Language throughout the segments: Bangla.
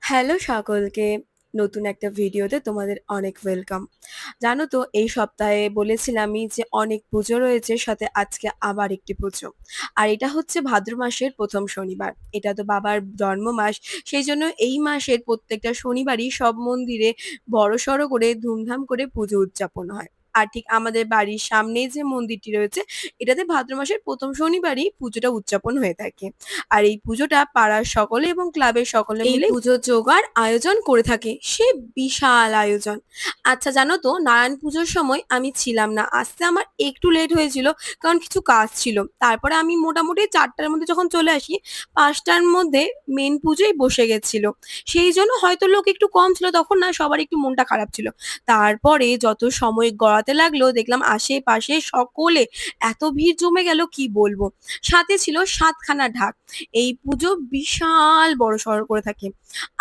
হ্যালো সকলকে। নতুন একটা ভিডিওতে তোমাদের অনেক ওয়েলকাম। জানো তো এই সপ্তাহে বলেছিলামই যে অনেক পুজো রয়েছে, সাথে আজকে আবার একটি পুজো। আর এটা হচ্ছে ভাদ্র মাসের ১ম শনিবার। এটা তো বাবার জন্ম মাস। সেইজন্য এই মাসের প্রত্যেকটা শনিবারই সব মন্দিরে বড়সড় করে ধুমধাম করে পুজো উদযাপন হয়। আর ঠিক আমাদের বাড়ির সামনেই যে মন্দিরটি রয়েছে, এটাতে ভাদ্র মাসের ১ম শনিবারই পুজোটা উদযাপন হয়ে থাকে। আর এই পুজোটা পাড়ার সকলে এবং ক্লাবের সকলে এই মিলে পুজোর জোগাড় আয়োজন করে থাকে। সে বিশাল আয়োজন। আচ্ছা জানো তো, নারায়ণ পুজোর সময় আমি ছিলাম না, আসতে আমার একটু লেট হয়েছিল, কারণ কিছু কাজ ছিল। তারপরে আমি মোটামুটি ৪টার মধ্যে যখন চলে আসি, ৫টার মধ্যে মেন পুজোই বসে গেছিল। সেই জন্য হয়তো লোক একটু কম ছিল, তখন না সবার একটু মনটা খারাপ ছিল। তারপরে যত সময় গড়াতে লাগলো, দেখলাম আশেপাশে সকলে এত ভিড় জমে গেল কি বলবো। সাথে ছিল ৭খানা ঢাক। এই পুজো বিশাল বড়সড় করে থাকে।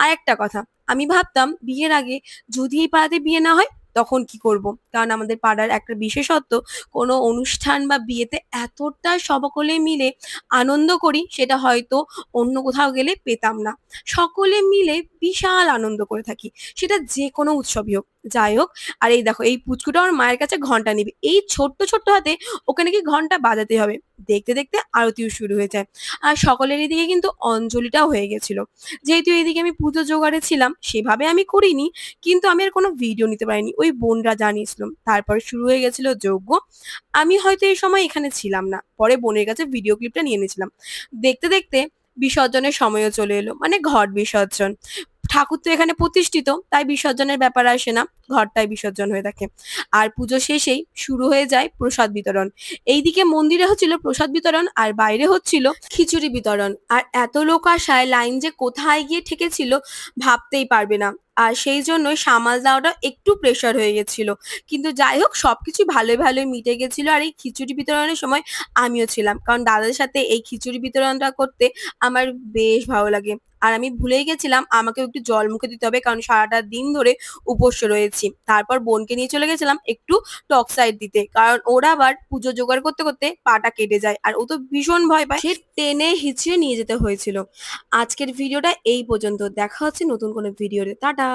আরেকটা কথা, আমি ভাবতাম বিয়ের আগে যদি এই পাড়াতে বিয়ে না হয় তখন কি করব, কারণ আমাদের পাড়ার একটা বিশেষত্ব, কোনো অনুষ্ঠান বা বিয়েতে এতটা সকলে মিলে আনন্দ করি সেটা হয়তো অন্য কোথাও গেলে পেতাম না। সকলে মিলে বিশাল আনন্দ করে থাকি, সেটা যে কোনো উৎসবই হোক। যাই হোক, আর এই দেখো এই পুচকুটা আমার মায়ের কাছে ঘন্টা নিবে, এই ছোট্ট ছোট্ট হাতে ওকে নাকি ঘন্টা বাজাতে হবে। দেখতে দেখতে আরতিও শুরু হয়ে যায়। আর সকলের এদিকে কিন্তু অঞ্জলিটাও হয়ে গেছিল। যেহেতু এদিকে আমি পুজো জোগাড়ে ছিলাম, সেভাবে আমি করিনি, কিন্তু আমি আর কোনো ভিডিও নিতে পারিনি, ওই বোনরা জানিয়েছিল। তারপর শুরু হয়ে গেছিল যজ্ঞ। আমি হয়তো এই সময় এখানে ছিলাম না, পরে বোনের কাছে ভিডিও ক্লিপটা নিয়ে নিয়েছিলাম। দেখতে দেখতে বিসর্জনের সময়ও চলে এলো, মানে ঘট বিসর্জন। ঠাকুর তো এখানে প্রতিষ্ঠিত, তাই বিসর্জনের ব্যাপার আসে না, ঘরটাই বিসর্জন হয়ে থাকে। আর পুজো শেষেই শুরু হয়ে যায় প্রসাদ বিতরণ। এইদিকে মন্দিরে হচ্ছিল প্রসাদ বিতরণ, আর বাইরে হচ্ছিল খিচুড়ি বিতরণ। আর এত লোক আসায় লাইন যে কোথায় গিয়ে ঠেকেছিল ভাবতেই পারবে না। আর সেই জন্যই সামাল দেওয়াটা একটু প্রেশার হয়ে গেছিল। কিন্তু যাই হোক, সবকিছু ভালোই ভালোই মিটে গেছিল। আর এই খিচুড়ি বিতরণের সময় আমিও ছিলাম, কারণ দাদার সাথে এই খিচুড়ি বিতরণটা করতে আমার বেশ ভালো লাগে। আর আমি ভুলেই গেছিলাম আমাকেও একটু জল মুখে দিতে হবে, কারণ সারাটা দিন ধরে উপোস রয়েছি। তারপর বোনকে নিয়ে চলে গেছিলাম একটু টক সাইড দিতে, কারণ ওর আবার পুজো জোগাড় করতে করতে পাটা কেটে যায়, আর ও তো ভীষণ ভয় পায়, সে টেনে হিঁচড়ে নিয়ে যেতে হয়েছিল। আজকের ভিডিওটা এই পর্যন্ত, দেখা হচ্ছে নতুন কোনো ভিডিওতে। টাটা।